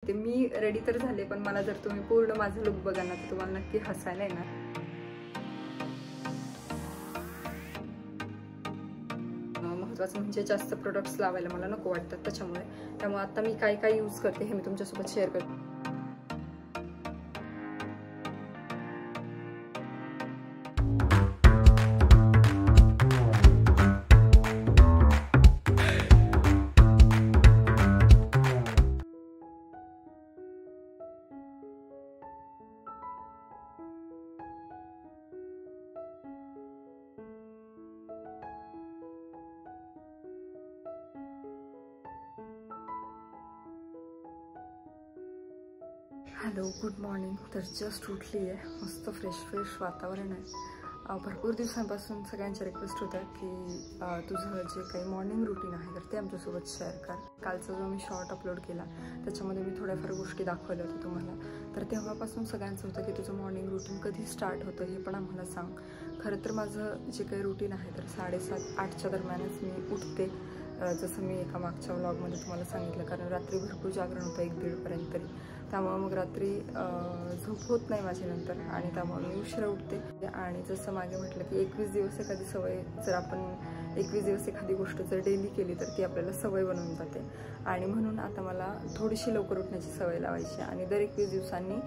ते मी रेडी तर झाले, पण मला जर तुम्ही पूर्ण माझं लुक बघा ना तर तुम्हाला नक्की हसायला येणार. महत्त्वाचं म्हणजे जास्त प्रोडक्ट्स लावायला मला नको वाटतात त्यामुळे आता मी काय काय यूज करते हे मी तुमच्यासोबत शेअर करते. Hello, good morning. तर जस्ट उठली आहे, मस्त फ्रेश वातावरण आहे. भरपूर दिवसांपासून सगळ्यांच्या रिक्वेस्ट होत्या की तुझं जे काही मॉर्निंग रुटीन आहे तर ते आमच्यासोबत शेअर कर. कालचा जो मी शॉर्ट अपलोड केला त्याच्यामध्ये मी थोड्याफार गोष्टी दाखवल्या होत्या तुम्हाला. तर तेव्हापासून सगळ्यांचं होतं की तुझं मॉर्निंग रुटीन कधी स्टार्ट होतं हे पण आम्हाला सांग. खरं तर माझं जे काही रुटीन आहे तर 7:30-8च्या दरम्यानच मी उठते, जसं मी एका मागच्या व्लॉगमध्ये तुम्हाला सांगितलं. कारण रात्री भरपूर जागरण होतं 1-1:30पर्यंत तरी, त्यामुळे मग रात्री झोप होत नाही माझी नंतर आणि त्यामुळे मी उशिरा उठते. आणि जसं मागे म्हटलं की 21 दिवस एखादी सवय जर आपण 21 दिवस एखादी गोष्ट जर डेली केली तर ती आपल्याला सवय बनवून जाते. आणि म्हणून आता मला थोडीशी लवकर उठण्याची सवय लावायची आणि दर 21 दिवसांनी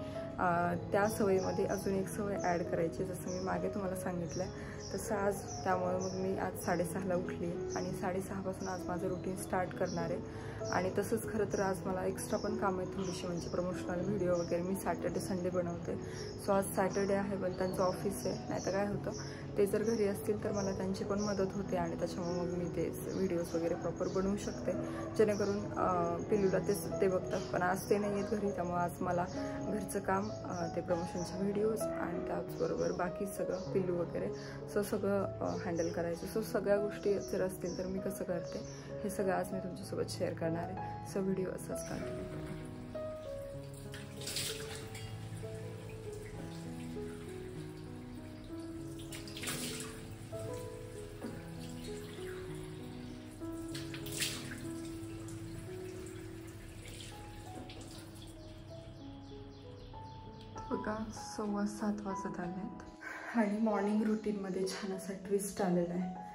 त्या सवयीमध्ये अजून एक सवय ॲड करायची, जसं मी मागे तुम्हाला सांगितलं तसं आज. त्यामुळे मग मी आज 6:30ला उठली आणि 6:30पासून आज माझं रुटीन स्टार्ट करणार आहे. आणि तसंच खरं तर आज मला एक्स्ट्रा पण काम आहे थोडीशी, म्हणजे प्रमोशनल व्हिडिओ वगैरे मी सॅटर्डे संडे बनवते. सो आज सॅटर्डे आहे पण त्यांचं ऑफिस आहे, नाही तर काय होतं ते जर घरी असतील तर मला त्यांची पण मदत होते आणि त्याच्यामुळे मग मी ते व्हिडिओज वगैरे प्रॉपर बनवू शकते, जेणेकरून पिल्लूला ते बघतात. पण आज ते नाही आहेत घरी, त्यामुळे आज मला घरचं काम, ते प्रमोशनचे व्हिडिओज आणि त्याचबरोबर बाकी सगळं पिल्लू वगैरे सगळं हँडल करायचं. सो सगळ्या गोष्टी जर असतील तर मी कसं करते हे सगळं आज मी तुमच्यासोबत शेअर करणार आहे. सो व्हिडिओ असाच कंटिन्यू करा. बघा 7:15 वाजत आले आहेत आणि मॉर्निंग रुटीनमध्ये छान असा ट्विस्ट आलेला आहे.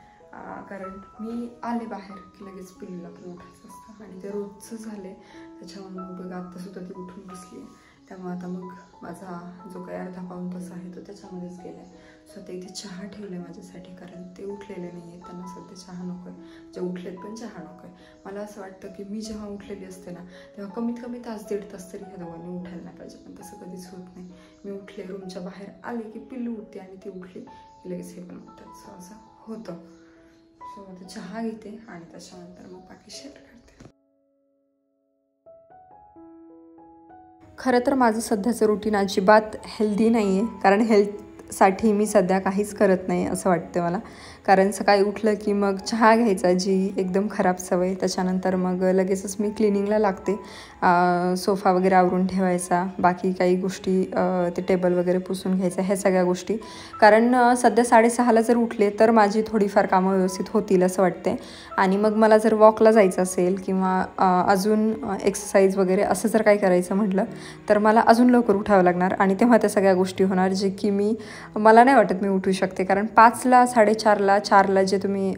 कारण मी आले बाहेर की लगेच पिल्लूला पण उठायचं असतं आणि ते रोजचं झाले. त्याच्यामुळे मग बघा आत्तासुद्धा ती उठून बसली आहे. त्यामुळे आता मग माझा जो काही अर्धा पाऊण तास आहे तो त्याच्यामध्येच गेला आहे. सो आता इथे चहा ठेवलं आहे माझ्यासाठी, कारण ते उठलेले नाही आहेत, त्यांना सध्या चहा नको आहे. जे उठलेत पण चहा नको आहे. मला असं वाटतं की मी जेव्हा उठलेली असते ना तेव्हा कमीत कमी तास-दीड तास तरी ह्या दोघांनी उठायला नाही पाहिजे, पण तसं कधीच होत नाही. मी उठले, रूमच्या बाहेर आले की पिल्लू उठते आणि ती उठली की लगेच हे पण उठतात. सो असं होतं. सो आता चहा घेते आणि त्याच्यानंतर मग बाकी शेअर करते. खरं तर माझं सध्याचं रुटीन अजिबात हेल्दी नाही आहे, कारण हेल्थसाठी मी सध्या काहीच करत नाही असं वाटतं मला. कारण सकाळी उठलं की मग चहा घ्यायचा, जी एकदम खराब सवय. त्याच्यानंतर मग लगेचच मी क्लिनिंगला लागते, सोफा वगैरे आवरून ठेवायचा, बाकी काही गोष्टी, ते टेबल वगैरे पुसून घ्यायचं, ह्या सगळ्या गोष्टी. कारण सध्या 6:30ला जर उठले तर माझी थोडीफार कामं व्यवस्थित होतील असं वाटते. आणि मग मला जर वॉकला जायचं असेल किंवा अजून एक्सरसाइज वगैरे असं जर काही करायचं म्हटलं तर मला अजून लवकर उठावं लागणार आणि तेव्हा त्या सगळ्या गोष्टी होणार, जे की मला नाही वाटत मी उठू शकते. कारण 5ला, 4:30ला, 4ला जे तुम्ही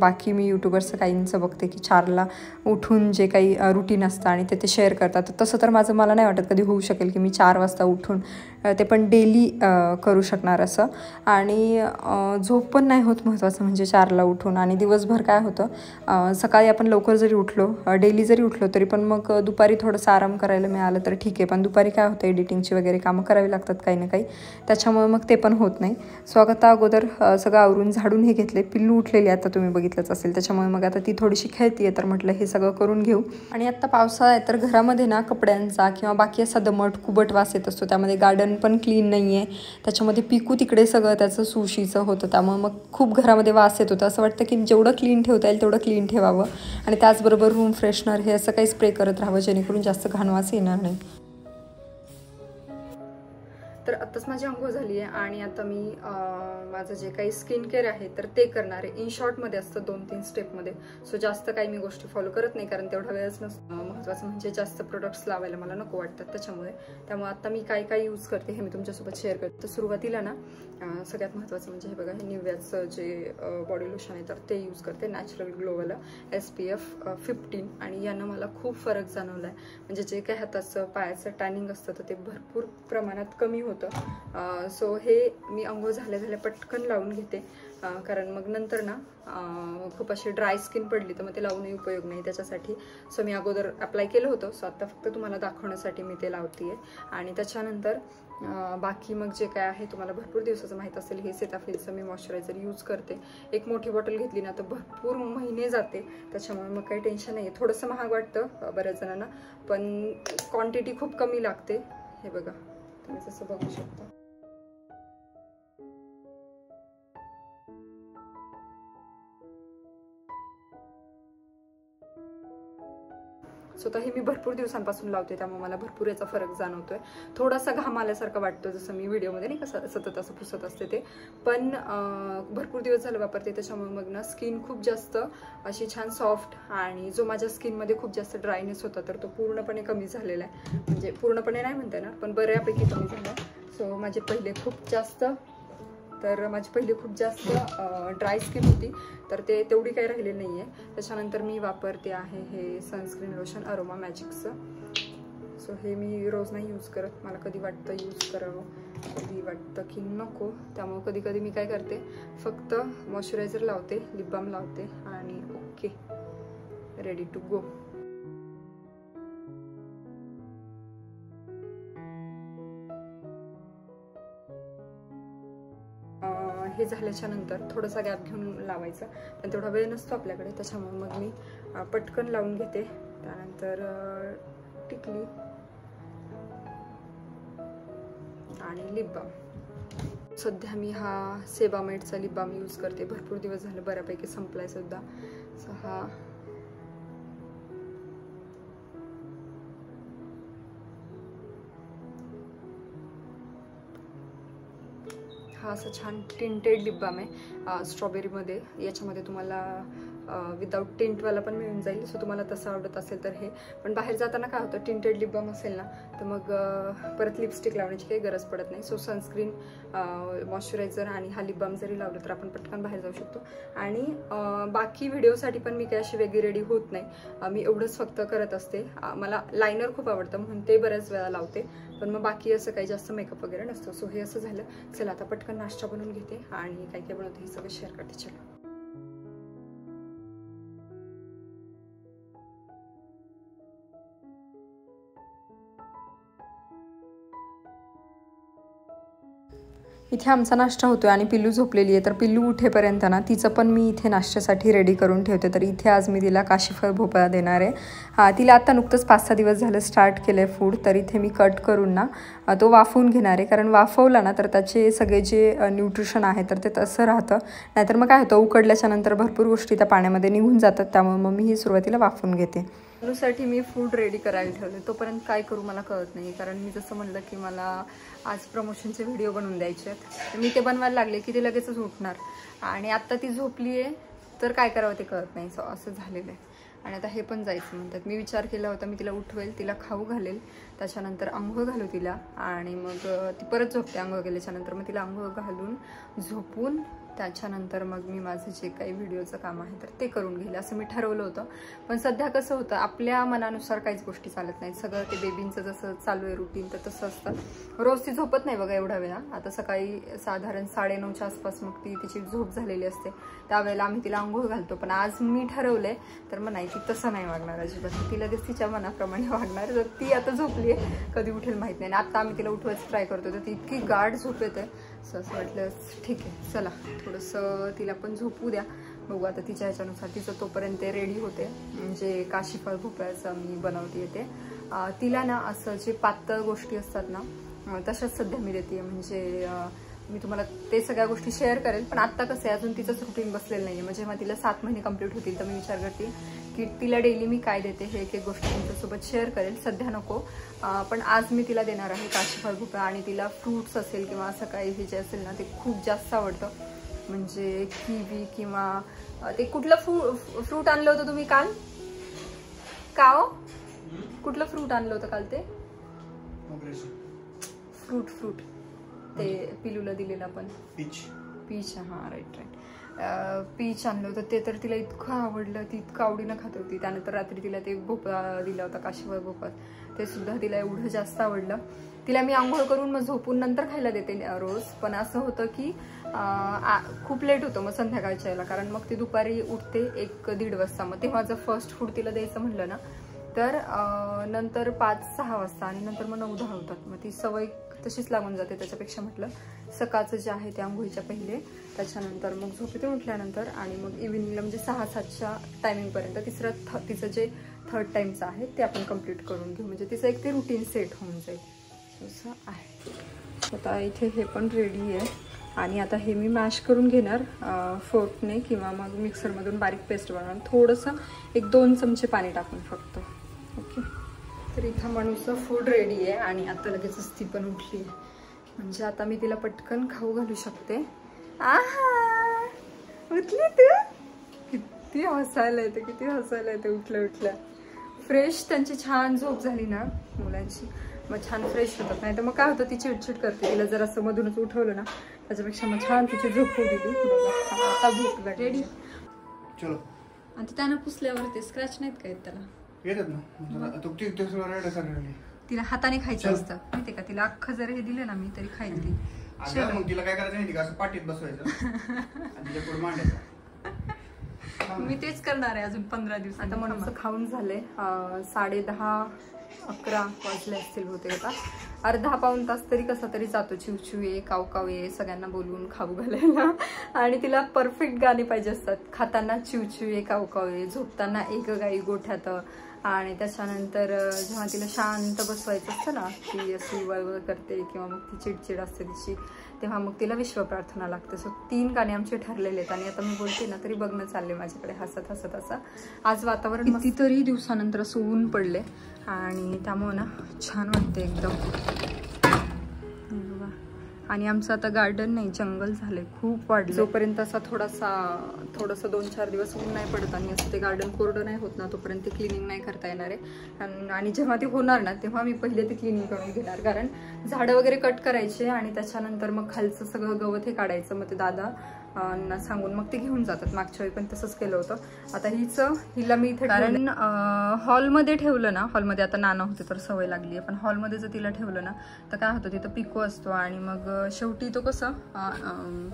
बाकी मी यूट्यूबर्सचं काहींचं बघते की 4ला उठून जे काही रुटीन असतं आणि ते शेअर करतात, तसं तर मला नाही वाटत कधी होऊ शकेल की मी 4 वाजता उठून ते पण डेली करू शकणार असं. आणि झोप पण नाही होत महत्त्वाचं म्हणजे 4ला उठून. आणि दिवसभर काय होतं, सकाळी आपण लवकर जरी उठलो, डेली जरी उठलो तरी पण मग दुपारी थोडंसं आराम करायला मिळालं तर ठीक आहे, पण दुपारी काय होतं एडिटिंगची वगैरे कामं करावी लागतात काही ना काही, त्याच्यामुळे मग ते पण होत नाही. सो आता अगोदर सगळं आवरून झाडून हे घेतले. पिल्लू उठलेली आता तुम्ही बघितलंच असेल, त्याच्यामुळे मग आता ती थोडीशी खेळती आहे, तर म्हटलं हे सगळं करून घेऊ. आणि आत्ता पावसाळा आहे तर घरामध्ये ना कपड्यांचा किंवा बाकी असा दमट कुबट वास येत असतो. त्यामध्ये गार्डन पण क्लीन नाही आहे, त्याच्यामध्ये पिकू तिकडे सगळं त्याचं सुशीचं होतं, त्यामुळे मग खूप घरामध्ये वास येत होतं. असं वाटतं की जेवढं क्लीन ठेवता येईल तेवढं क्लीन ठेवावं आणि त्याचबरोबर रूम फ्रेशनर हे असं काही स्प्रे करत राहावं, जेणेकरून जास्त घाण वास येणार नाही. तर आत्ताच माझी अंघोळ झाली आहे आणि आता मी माझं जे काही स्किन केअर आहे तर ते करणार आहे. इन शॉर्टमध्ये असतं 2-3 स्टेपमध्ये. सो जास्त काही मी गोष्टी फॉलो करत नाही कारण तेवढा वेळच नसतो. महत्त्वाचं म्हणजे जास्त प्रोडक्ट्स लावायला मला नको वाटतात त्याच्यामुळे. त्यामुळे आता मी काय काय यूज करते हे मी तुमच्यासोबत शेअर करते. तर सुरुवातीला ना सगळ्यात महत्त्वाचं म्हणजे हे बघा, हे निव्याचं जे बॉडी लोशन आहे तर ते यूज करते, नॅचरल ग्लोवाला SPF 15. आणि यानं मला खूप फरक जाणवला आहे. म्हणजे जे काही हाताचं पायाचं टॅनिंग असतं तर ते भरपूर प्रमाणात कमी होतं. सो हे मी अंघोळ झाल्या पटकन लावून घेते कारण मग नंतर ना खूप अशी ड्राय स्किन पडली तर मग ते लावूनही उपयोग नाही त्याच्यासाठी. सो मी अगोदर अप्लाय केलं होतं. सो आता फक्त तुम्हाला दाखवण्यासाठी मी ते लावते. आणि त्याच्यानंतर बाकी मग जे काय आहे तुम्हाला भरपूर दिवसाचं माहीत असेल, हे सेटाफिलचं मी मॉइश्चरायझर यूज करते. एक मोठी बॉटल घेतली ना तर भरपूर महिने जाते, त्याच्यामुळे मग काही टेन्शन नाही आहे. थोडंसं महाग वाटतं बऱ्याच जणांना, पण क्वांटिटी खूप कमी लागते. हे बघा, तुम्ही जसं बघू शकता. स्वतः हे मी भरपूर दिवसांपासून लावते, त्यामुळे मला भरपूर याचा फरक जाणवतोय. थोडासा घाम आल्यासारखं वाटतं, जसं मी व्हिडिओमध्ये नाही का सतत असं पुसत असते ते, पण भरपूर दिवस झालं वापरते. त्याच्यामुळे मग ना स्किन खूप जास्त अशी छान सॉफ्ट, आणि जो माझ्या स्किनमध्ये खूप जास्त ड्रायनेस होता तर तो पूर्णपणे कमी झालेला आहे. म्हणजे पूर्णपणे नाही म्हणता येणार, पण बऱ्यापैकी कमी झाला. सो माझी पहिले खूप जास्त ड्राय स्किन होती तर ते तेवढी काही राहिलेली नाही आहे. त्याच्यानंतर मी वापरते आहे हे सनस्क्रीन लोशन अरोमा मॅजिकचं. सो हे मी रोज नाही यूज करत, मला कधी वाटतं यूज करावं, कधी वाटतं की नको. त्यामुळे कधी कधी मी काय करते, फक्त मॉइश्चरायझर लावते, लिप बाम लावते आणि ओके, रेडी टू गो. हे झाल्याच्या नंतर थोडासा गॅप घेऊन लावायचा, पण तेवढा वेळ नसतो आपल्याकडे, त्याच्यामुळे मग मी पटकन लावून घेते. त्यानंतर टिकली आणि लिप बाम. सध्या मी हा सेबामेडचा लिप बाम यूज करते. भरपूर दिवस झाले, बऱ्यापैकी संपलाय सुद्धा. सो हा असं छान टिंटेड लिप बाम आहे स्ट्रॉबेरीमध्ये. याच्यामध्ये तुम्हाला विदाउट टिंटवाला पण मिळून जाईल. सो तुम्हाला तसं आवडत असेल तर हे. पण बाहेर जाताना काय होतं, टिंटेड लिप बाम असेल ना तर मग परत लिपस्टिक लावण्याची काही गरज पडत नाही. सो सनस्क्रीन, मॉइश्चरायझर आणि हा लिप बाम जरी लावलं तर आपण पटकन बाहेर जाऊ शकतो. आणि बाकी व्हिडिओसाठी पण मी काही अशी वेगळी रेडी होत नाही, मी एवढंच फक्त करत असते. मला लायनर खूप आवडतं म्हणून ते बऱ्याच वेळा लावते, पण मग बाकी असं काही जास्त मेकअप वगैरे नसतो. सो हे असं झालं. चला आता पटकन नाश्ता बनवून घेते आणि काय काय बनवते हे सगळं शेअर करते. चला. इथे आमचा नाश्ता होतोय आणि पिल्लू झोपलेली आहे. तर पिल्लू उठेपर्यंत ना तिचं पण मी इथे नाश्त्यासाठी रेडी करून ठेवते. तर इथे आज मी तिला काशीफळ भोपळा देणार आहे. तिला आता नुकतंच 5-6 दिवस झालं स्टार्ट केलं आहे फूड. तर इथे मी कट करून ना तो वाफवून घेणार आहे, कारण वाफवला ना तर त्याचे सगळे जे न्यूट्रिशन आहे तर ते तसं राहतं. नाहीतर मग काय होतं, उकडल्याच्या नंतर भरपूर गोष्टी त्या पाण्यामध्ये निघून जातात. त्यामुळे मग मी ही सुरुवातीला वाफवून घेते. पिल्लूसाठी मी फूड रेडी करायला ठेवले. तोपर्यंत काय करू मला कळत नाही, कारण मी जसं म्हणलं की मला आज प्रमोशनचे व्हिडिओ बनवून द्यायचे आहेत. मी ते बनवायला लागले की ते लगेचच उठणार, आणि आत्ता ती झोपली आहे तर काय करावं ते कळत नाही. सो असं झालेलं आहे. आणि आता हे पण जायचं म्हणतात. मी विचार केला होता मी तिला उठवेल, तिला खाऊ घालेल, त्याच्यानंतर आंघोळ घालू तिला, आणि मग ती परत झोपते आंघोळ केल्याच्यानंतर. मग तिला आंघोळ घालून झोपून त्याच्यानंतर मग मी माझं जे काही व्हिडिओचं काम आहे तर ते करून घेईल असं मी ठरवलं होतं. पण सध्या कसं होतं, आपल्या मनानुसार काहीच गोष्टी चालत नाहीत. सगळं ते बेबींचं जसं चालू आहे रुटीन तर तसं असतं. रोज ती झोपत नाही बघा एवढा वेळा. आता सकाळी साधारण 9:30च्या आसपास मग तिची झोप झालेली असते, त्यावेळेला आम्ही तिला आंघोळ घालतो. पण आज मी ठरवलंय तर मग नाही, ती तसं नाही वागणार अजिबात. ती लगेच तिच्या मनाप्रमाणे वागणार. तर ती आता झोपली आहे, कधी उठेल माहीत नाही. आणि आता आम्ही तिला उठवायचं ट्राय करतो तर ती इतकी गाढ झोप येते. असं वाटलं ठीक आहे चला थोडंसं तिला पण झोपू द्या, बघू आता तिच्या ह्याच्यानुसार. तिचं तोपर्यंत रेडी होते. म्हणजे काशीफळ भोपळ्याचं मी बनवते येते तिला ना. असं जे पातळ गोष्टी असतात ना तशाच सध्या मी देते. म्हणजे मी तुम्हाला ते सगळ्या गोष्टी शेअर करेल, पण आत्ता कसं आहे अजून तिचंच रुटीन बसलेलं नाही आहे. म्हणजे मग तिला 7 महिने कंप्लीट होतील तर मी विचार करते की तिला डेली मी काय देते हे एक एक गोष्ट तुमच्यासोबत शेअर करेल. सध्या नको, पण आज मी तिला देणार आहे काशीफळ भोपळा. आणि तिला फ्रूट्स असेल किंवा असं काही हे जे असेल ना ते खूप जास्त आवडतं. म्हणजे किवी किंवा ते कुठलं फ्रूट आणलं होतं तुम्ही काल? का हो? कुठलं फ्रूट आणलं होतं काल? ते फ्रूट ते पिलूला दिलेलं आपण, पीच. हा राईट. पीच आणलं होतं ते तर तिला इतकं आवडलं, ती इतकं आवडीनं खात होती. त्यानंतर रात्री तिला ते भोपळा दिला होता, काशीफळ भोपळा, ते सुद्धा तिला एवढं जास्त आवडलं. तिला मी आंघोळ करून मग झोपून नंतर खायला देते रोज. पण असं होतं की खूप लेट होतं मग संध्याकाळच्या यायला, कारण मग ती दुपारी उठते 1-1:30 वाजता. मग तेव्हा जर फर्स्ट फूड तिला द्यायचं म्हणलं ना तर नंतर 5-6 वाजता आणि नंतर मग 9-10 होतात. मग ती सवय तशीच लागून जाते. त्याच्यापेक्षा म्हटलं सकाळचं जे आहे ते आंघोळीच्या पहिले, त्याच्यानंतर मग झोपेतून उठल्यानंतर आणि मग इव्हिनिंगला म्हणजे 6-7च्या टायमिंगपर्यंत तिचं जे थर्ड टाईमचं आहे ते आपण कंप्लीट करून घेऊ. म्हणजे तिचं एक ते रुटीन सेट होऊन जाईल असं आहे. आता इथे हे पण रेडी आहे आणि आता हे मी मॅश करून घेणार फोर्कने किंवा मग मिक्सरमधून बारीक पेस्ट बनवणार. थोडंसं 1-2 चमचे पाणी टाकून फक्त. ओके, तर इथं मनूचं फूड रेडी आहे आणि आता लगेचच ती पण उठली आहे. म्हणजे आता मी तिला पटकन खाऊ घालू शकते. आहा, उठली तू? किती हसायला येते उठल्या. फ्रेश त्यांची छान झोप झाली ना मुलांची, मग छान फ्रेश होतात. नाही तर मग काय होतं, ती चिडचिड करते. तिला जर असं मधूनच उठवलं ना त्याच्यापेक्षा मग छान तिची झोप होऊ दिली. आता भूक लागली. चलो. आणि त्यानं पुसल्यावर ते स्क्रॅच नाहीत काय त्याला? येतात ना. तिला हाताने खायचं असतं माहितीये का? तिला अख्खं जर हे दिलं ना मी तरी खाईल ती. मग तिला काय करायचं माहिती का? असं पाठीत बसवायचं आणि तिच्या पुढे मांडायचं. मी तेच करणार आहे अजून 15 दिवस. आता मनूचं खाऊन झाले 10:30-11 वाजले असतील होते. आता अर्धा-पाऊण तास तरी कसा तरी जातो चिवचिव ये, काव ये, सगळ्यांना बोलवून खाऊ घालायला. आणि तिला परफेक्ट गाणी पाहिजे असतात. खाताना चिवचिव ये, काव ये, झोपताना एक गाई गोठ्यात. आणि त्याच्यानंतर जेव्हा तिला शांत बसवायचं असतं ना, ती अशी वळवळ करते किंवा मग ती चिडचिड असते तिची, तेव्हा मग तिला विश्वप्रार्थना लागते. सो 3 गाणे आमचे ठरलेले आहेत. आणि आता मी बोलते ना तरी बघणं चालले माझ्याकडे हसत असं. आज वातावरण कितीतरी दिवसानंतर असं ऊन पडले आणि त्यामुळे ना छान वाटते एकदम. आणि आमचं आता गार्डन नाही, जंगल झाले, खूप वाढलं. जोपर्यंत असा थोडंसं 2-4 दिवस ऊन नाही पडत आणि असं ते गार्डन कोरडं नाही होत ना, तोपर्यंत ते क्लिनिंग नाही करता येणार आहे. आणि जेव्हा ते होणार ना तेव्हा मी पहिले ते क्लिनिंग करून घेणार, कारण झाडं वगैरे कट करायचे आणि त्याच्यानंतर मग खालचं सगळं गवत हे काढायचं. मग ते दादा ना सांगून मग ते घेऊन जातात. मागच्या वेळी पण तसंच केलं होतं. आता हिला मी इथे, कारण हॉलमध्ये ठेवलं ना, हॉलमध्ये आता नाना होते तर सवय लागली आहे, पण हॉलमध्ये जर तिला ठेवलं ना तर काय होतं, तिथं पिको असतो आणि मग शेवटी तो कसं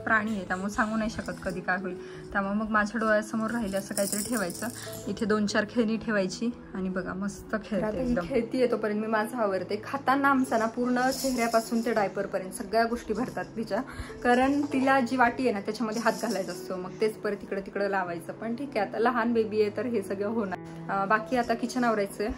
प्राणी आहे त्यामुळे सांगू नाही शकत कधी काय होईल. त्यामुळे मग माझ्या डोळ्यासमोर राहिले असं काहीतरी ठेवायचं. इथे 2-4 खेळणी ठेवायची आणि बघा मस्त खेळती आहे. तोपर्यंत मी माझं आवरते. खाताना आमचा ना पूर्ण चेहऱ्यापासून ते डायपरपर्यंत सगळ्या गोष्टी भरतात तिच्या, कारण तिला जी वाटी आहे ना त्याच्या मध्ये हात घालायचा असतो. मग तेच परत तिकडे लावायचं. पण ठीक आहे, आता लहान बेबी आहे तर हे सगळं होणार. बाकी आता किचन आवरायचंय,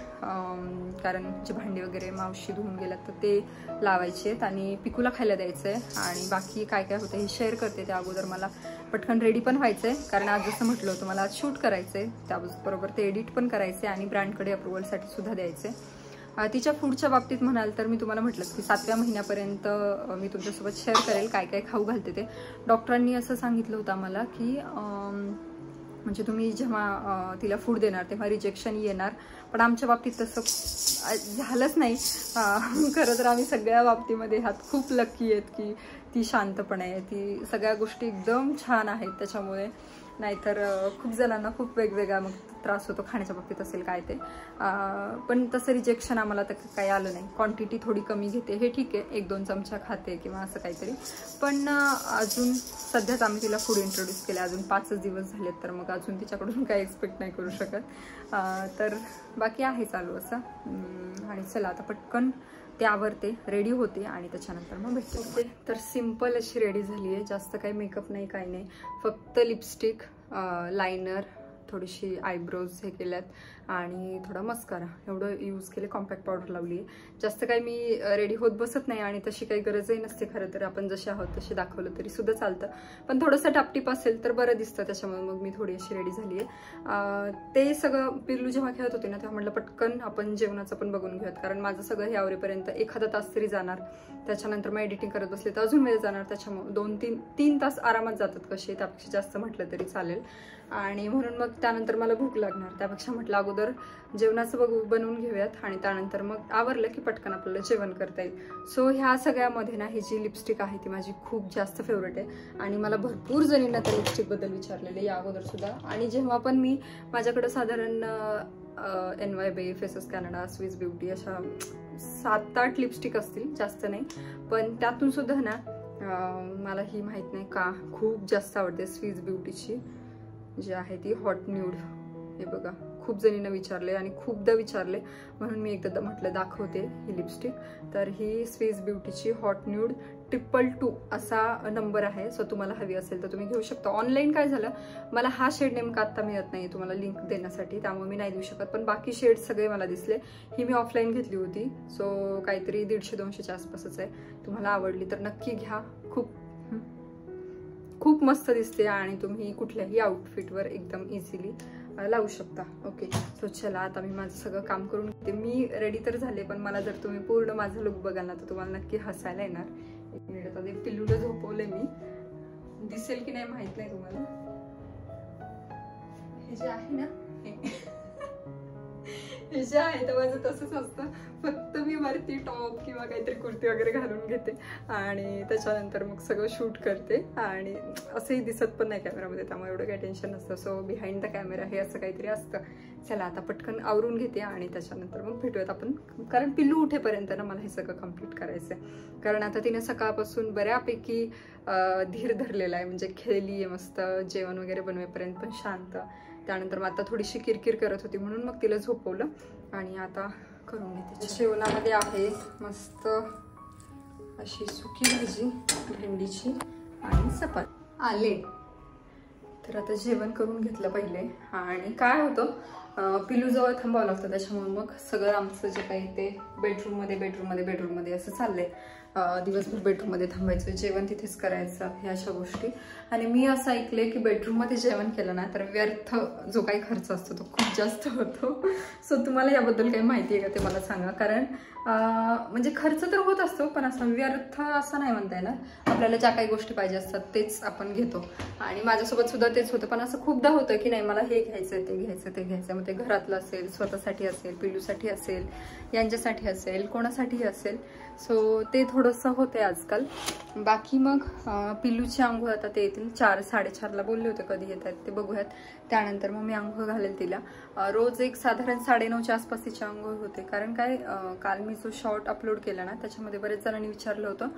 कारण जे भांडी वगैरे मावशी धुवून गेल्यात तर ते लावायचे आहेत आणि पिकूला खायला द्यायचंय. आणि बाकी काय काय होतं हे शेअर करते. त्या अगोदर मला पटकन रेडी पण व्हायचंय, कारण आज जसं म्हटलं होतं मला आज शूट करायचंय, त्याबरोबर ते एडिट पण करायचे आणि ब्रँडकडे अप्रुव्हलसाठी सुद्धा द्यायचे. तिच्या फूडच्या बाबतीत म्हणाल तर मी तुम्हाला म्हटलं की 7व्या महिन्यापर्यंत मी तुमच्यासोबत शेअर करेल काय काय खाऊ घालते ते. डॉक्टरांनी असं सांगितलं होतं आम्हाला की म्हणजे तुम्ही जेव्हा तिला फूड देणार तेव्हा रिजेक्शन येणार, पण आमच्या बाबतीत तसं झालंच नाही. खरं तर आम्ही सगळ्या बाबतीमध्ये ह्यात खूप लकी आहेत की ती शांतपणे आहे, ती सगळ्या गोष्टी एकदम छान आहेत. त्याच्यामुळे नाहीतर खूप जणांना खूप वेगवेगळा मग त्रास होतो खाण्याच्या बाबतीत असेल काय ते. पण तसं रिजेक्शन आम्हाला तर काही आलं नाही. क्वांटिटी थोडी कमी घेते हे ठीक आहे, 1-2 चमचा खाते किंवा असं काहीतरी. पण अजून सध्याच आम्ही तिला फूड इंट्रोड्यूस केले, अजून 5च दिवस झालेत, तर मग अजून तिच्याकडून काही एक्सपेक्ट नाही करू शकत. तर बाकी आहे चालू असं. आणि चला आता पटकन ते आवरते, रेडी होते आणि त्याच्यानंतर मग भेटते. तर सिम्पल अशी रेडी झाली आहे, जास्त काही मेकअप नाही काही नाही, फक्त लिपस्टिक, लायनर, थोडीशी आयब्रोज हे केल्यात आणि थोडा मस्कारा एवढं यूज केले. कॉम्पॅक्ट पावडर लावली आहे. जास्त काही मी रेडी होत बसत नाही आणि तशी काही गरजही नसते खरं तर. आपण जसे आहोत तसे दाखवलं तरी सुद्धा चालतं, पण थोडंसं टापटीप असेल तर बरं दिसतं. त्याच्यामुळे मग मी थोडी अशी रेडी झाली आहे. ते सगळं पिल्लू जेव्हा खेळत होते ना तेव्हा म्हटलं पटकन आपण जेवणाचं पण बघून घेऊयात, कारण माझं सगळं हे आवरेपर्यंत एखादा तास तरी जाणार. त्याच्यानंतर मग एडिटिंग करत बसले तर अजून वेळ जाणार. त्याच्यामुळे 2-3 तास आरामात जातात कसे, त्यापेक्षा जास्त म्हटलं तरी चालेल. आणि म्हणून मग त्यानंतर मला भूक लागणार. त्यापेक्षा म्हटलं अगोदर जेवणाचं बनवून घेऊयात आणि त्यानंतर मग आवरलं की पटकन आपल्याला जेवण करता येईल. सो ह्या सगळ्यामध्ये ना ही जी लिपस्टिक आहे ती माझी खूप जास्त फेवरेट आहे आणि मला भरपूर जणींना त्या लिपस्टिकबद्दल विचारलेले या अगोदर सुद्धा. आणि जेव्हा पण मी माझ्याकडं साधारण NYBay, faces Canada, Swiss beauty अशा 7-8 लिपस्टिक असतील, जास्त नाही. पण त्यातून सुद्धा ना मला ही माहीत नाही का खूप जास्त आवडते स्विस ब्युटीची जी आहे ती हॉट न्यूड. हे बघा, खूप जणींना विचारले आणि खूपदा विचारले म्हणून मी एकदा म्हटलं दाखवते ही लिपस्टिक. तर ही स्विस ब्युटीची हॉट न्यूड 222 असा नंबर आहे. सो तुम्हाला हवी असेल तर तुम्ही घेऊ शकता. ऑनलाईन काय झालं, मला हा शेड नेमका आत्ता मिळत नाही तुम्हाला लिंक देण्यासाठी, त्यामुळे मी नाही देऊ शकत. पण बाकी शेड सगळे मला दिसले. ही मी ऑफलाईन घेतली होती. सो काहीतरी 150-200च्या आसपासच आहे. तुम्हाला आवडली तर नक्की घ्या. खूप मस्त दिसते आणि तुम्ही कुठल्याही आउटफिटवर एकदम इझिली लावू शकता. ओके, सो चला आता मी माझं सगळं काम करून घेते. मी रेडी तर झाले, पण मला जर तुम्ही पूर्ण माझं लुक बघाल ना तर तुम्हाला नक्की हसायला येणार. 1 मिनिट, आता ते पिल्लूला झोपवले मी. दिसेल की नाही माहित नाही तुम्हाला. हे जे आहे ना हे जे आहे तर माझं तसंच असतं. फक्त मी वरती टॉप किंवा काहीतरी कुर्ती वगैरे घालून घेते आणि त्याच्यानंतर मग सगळं शूट करते आणि असंही दिसत पण नाही कॅमेरामध्ये, त्यामुळे एवढं काही टेन्शन नसतं. सो बिहाइंड द कॅमेरा हे असं काहीतरी असतं. चला आता पटकन आवरून घेते आणि त्याच्यानंतर मग भेटूयात आपण, कारण पिल्लू उठेपर्यंत ना मला हे सगळं कम्प्लीट करायचं आहे. कारण आता तिने सकाळपासून बऱ्यापैकी धीर धरलेला आहे, म्हणजे खेळली आहे मस्त. जेवण वगैरे बनवेपर्यंत पण शांत. त्यानंतर मग आता थोडीशी किरकिर करत होती म्हणून मग तिला झोपवलं आणि आता करून घेते. जेवणामध्ये आहे मस्त अशी सुकी भाजी भेंडीची आणि चपाती आले. तर आता जेवण करून घेतलं पहिले. आणि काय होतं, पिलू जवळ थांबावं लागतं, त्याच्यामुळे मग सगळं आमचं जे काही ते बेडरूममध्ये असं चाललंय. दिवसभर बेडरूममध्ये थांबायचं, जेवण तिथेच करायचं, ह्या अशा गोष्टी. आणि मी असं ऐकलंय की बेडरूममध्ये जेवण केलं ना तर व्यर्थ जो काही खर्च असतो तो खूप जास्त होतो. सो तुम्हाला याबद्दल काही माहिती आहे का ते मला सांगा. कारण म्हणजे खर्च तर होत असतो, पण असं व्यर्थ असं नाही म्हणता येणार. आपल्याला ज्या काही गोष्टी पाहिजे असतात तेच आपण घेतो आणि माझ्यासोबत सुद्धा तेच होतं. पण असं खूपदा होतं की नाही मला हे घ्यायचं ते घ्यायचं. मग ते घरातलं असेल, स्वतःसाठी असेल, पिल्लूसाठी असेल, यांच्यासाठी असेल, कोणासाठीही असेल. सो ते थोडंसं होतंय आजकाल. बाकी मग पिल्लूची आंघोळ आता ते येतील 4-4:30ला बोलले होते, कधी येत आहेत ते बघूयात. त्यानंतर मग मी आंघोळ घालेल तिला. रोज एक साधारण 9:30च्या आसपास तिची आंघोळ होते. कारण काय, काल मी जो शॉर्ट अपलोड केला ना त्याच्यामध्ये बरेच जणांनी विचारलं होतं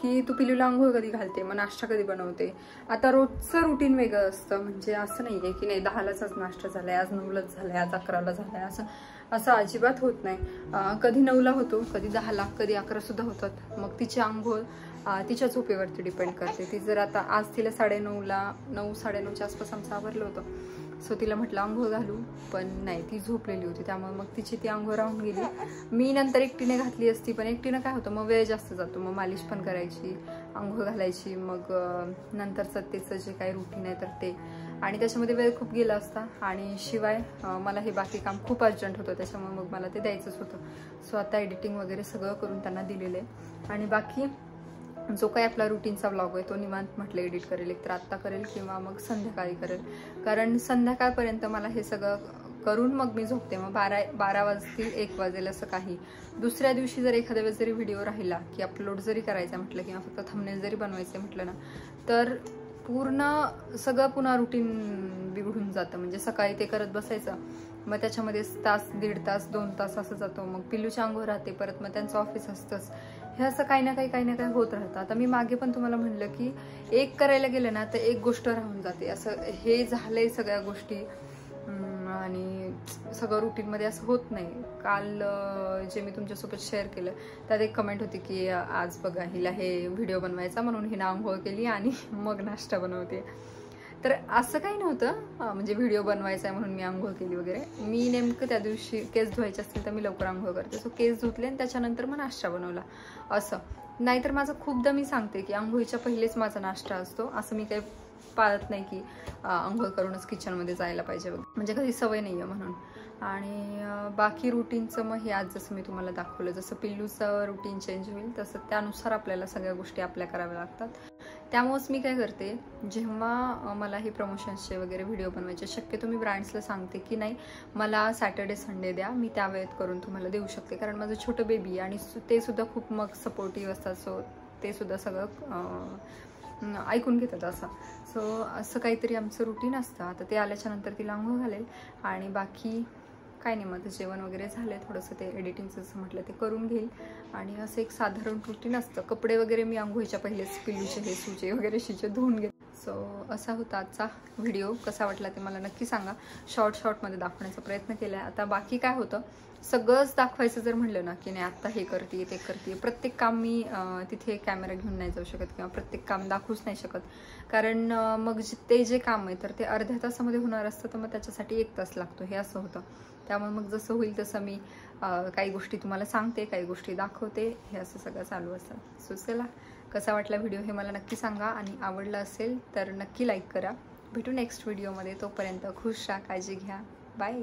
की तू पिल्लूला आंघोळ कधी घालते, मग नाश्ता कधी बनवते. आता रोजचं रुटीन वेगळं असतं, म्हणजे असं नाही आहे की नाही 10लाच आज नाश्ता झालाय, आज 9लाच झालाय, आज 11ला झालाय, असं अजिबात होत नाही. कधी 9ला होतो, कधी 10ला, कधी 11 सुद्धा होतात. मग तिची आंघोळ तिच्या झोपेवरती डिपेंड करते. ती जर आता आज तिला 9:30ला 9-9:30च्या आसपास आमचं आवरलं होतं. सो तिला म्हटलं आंघोळ घालू, पण नाही, ती झोपलेली होती, त्यामुळे मग तिची ती आंघोळ राहून गेली. मी नंतर एकटीने घातली असती, पण एकटीनं काय होतं मग वेळ जास्त जातो. मग मालिश पण करायची, आंघोळ घालायची, मग नंतरचं तिचं जे काही रुटीन आहे तर ते, आणि त्याच्यामध्ये वेळ खूप गेला असता. आणि शिवाय मला हे बाकी काम खूप अर्जंट होतं, त्याच्यामुळे मग मला ते द्यायचंच होतं. सो आता एडिटिंग वगैरे सगळं करून त्यांना दिलेलं आहे. आणि बाकी जो काही आपला रुटीनचा व्लॉग आहे तो निवांत म्हटलं एडिट करेल, एक तर आत्ता करेल किंवा मग संध्याकाळी करेल. कारण संध्याकाळपर्यंत मला हे सगळं करून मग मी झोपते. मग 12 वाजतील, 1 वाजेल असं काही. दुसऱ्या दिवशी जर एखाद्या वेळेस जरी व्हिडिओ राहिला की अपलोड जरी करायचा म्हटलं किंवा फक्त थंबनेल जरी बनवायचं म्हटलं ना तर पूर्ण सगळं पुन्हा रुटीन बिघडून जातं. म्हणजे सकाळी ते करत बसायचं, मग त्याच्यामध्ये तास, 1.5 तास, 2 तास असं जातो. मग पिल्लूची आंघोळ राहते, परत मग त्यांचं ऑफिस असतंच. हे असं काही ना काही होत राहतं. आता मी मागे पण तुम्हाला म्हणलं की एक करायला गेलं ना तर एक गोष्ट राहून जाते. असं हे झालंय सगळ्या गोष्टी आणि सगळं रुटीनमध्ये असं होत नाही. काल जे मी तुमच्यासोबत शेअर केलं त्यात एक कमेंट होती की आज बघा हिला हे व्हिडिओ बनवायचा म्हणून हिनं आंघोळ केली आणि मग नाश्ता बनवते. तर असं काही नव्हतं म्हणजे व्हिडिओ बनवायचा आहे म्हणून मी आंघोळ केली वगैरे. मी नेमकं त्या दिवशी केस धुवायचे असतील तर मी लवकर आंघोळ करते, सो केस धुतले आणि त्याच्यानंतर मग नाश्ता बनवला असं. नाहीतर माझं खूपदा मी सांगते की आंघोळीच्या पहिलेच माझा नाश्ता असतो. असं मी काही पाळत नाही की आंघोळ करूनच किचनमध्ये जायला पाहिजे वगैरे, म्हणजे कधी सवय नाही आहे म्हणून. आणि बाकी रुटीनचं मग हे आज जसं मी तुम्हाला दाखवलं, जसं पिल्लूचं रुटीन चेंज होईल तसं त्यानुसार आपल्याला सगळ्या गोष्टी आपल्या कराव्या लागतात. त्यामुळेच मी काय करते, जेव्हा मला हे प्रमोशन्सचे वगैरे व्हिडिओ बनवायचे, शक्यतो मी ब्रँड्सला सांगते की नाही मला सॅटर्डे संडे द्या, मी त्या वेळेत करून तुम्हाला देऊ शकते. कारण माझं छोटं बेबी आणि ते सुद्धा खूप मग सपोर्टिव्ह असतात, सो ते सुद्धा सगळं ऐकून घेतात असं. सो असं काहीतरी आमचं रुटीन असतं. आता ते आल्याच्या नंतर तिला आंघोळ घालेल आणि बाकी काय नाही, मग जेवण वगैरे झाले, थोडंसं ते एडिटिंगचं जसं म्हटलं ते करून घेईल. आणि असं एक साधारण रुटीन असतं. कपडे वगैरे मी आंघोळीच्या पहिलेच पिल्लूचे हे सुचे वगैरे शिचे धुवून घेते. सो असा होता आजचा व्हिडिओ. कसा वाटला ते मला नक्की सांगा. शॉर्टमध्ये दाखवण्याचा प्रयत्न केला आहे. आता बाकी काय होतं, सगळंच दाखवायचं जर म्हणलं ना की नाही आत्ता हे करते ते करते, प्रत्येक काम मी तिथे कॅमेरा घेऊन नाही जाऊ शकत किंवा प्रत्येक काम दाखवूच नाही शकत. कारण मग ते जे काम आहे तर ते अर्ध्या तासामध्ये होणार असतं, तर मग त्याच्यासाठी 1 तास लागतो, हे असं होतं. त्यामुळे मग जसं होईल तसं मी काही गोष्टी तुम्हाला सांगते, काही गोष्टी दाखवते, हे असं सगळं चालू असतं. सो चला, कसा वाटला व्हिडिओ हे मला नक्की सांगा आणि आवडला असेल तर नक्की लाईक करा. भेटू नेक्स्ट व्हिडिओमध्ये. तोपर्यंत खुश राहा, काळजी घ्या, बाय.